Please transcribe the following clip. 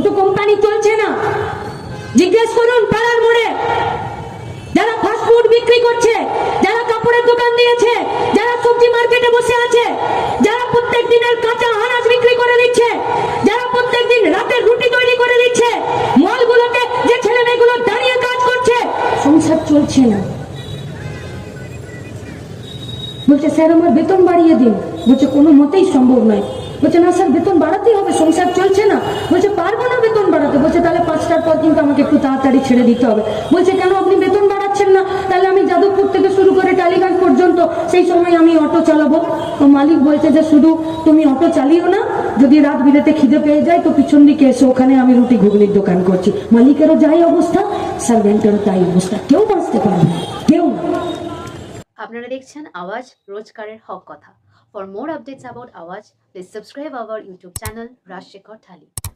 দুটো কোম্পানি চলছে না। জিজ্ঞেস করুন পাড়ার মোড়ে যারা ফাস্টফুড বিক্রি করছে, যারা কাপড়ের দোকান দিয়েছে, যারা সবজি মার্কেটে বসে আছে, যারা প্রত্যেক দিনের কাঁচা আনাজ বিক্রি করে দিচ্ছে, যারা প্রত্যেক দিন রাতের রুটি তৈরি করে দিচ্ছে, মলগুলোতে যে ছেলে মেয়েগুলো দাঁড়িয়ে কাজ করছে, সংসার চলছে না। বলছে স্যার আমার বেতন বাড়িয়ে দিন। বলছে কোনো মতেই সম্ভব নয়। বলছে না স্যার বেতন বাড়াতেই হবে, সংসার চলছে না। বলছে পারবো না বেতন বাড়াতে। বলছে তাহলে 5টার পর কিন্তু আমাকে একটু তাড়াতাড়ি ছেড়ে দিতে হবে। বলছে কেন আপনি বেতন বাড়াচ্ছেন না? তাহলে আমি যাদবপুর থেকে শুরু করে টালিগঞ্জ পর্যন্ত সেই সময় আমি অটো চালাবো। তো মালিক বলছে যে শুধু তুমি অটো চালিও না, যদি রাত বিরেতে খিদে পেয়ে যায় তো পিছন দিকে এসে ওখানে আমি রুটি ঘুগনির দোকান করছি। মালিকেরও যাই অবস্থা, সার্ভেন্টেরও তাই অবস্থা, কেউ বাঁচতে পারবে না, কেউ। আপনারা দেখছেন আওয়াজ, রোজকারের হক কথা। ফর মোর আপডেটস অ্যাবাউট আওয়াজ, please subscribe our YouTube channel Rajshekhar thali.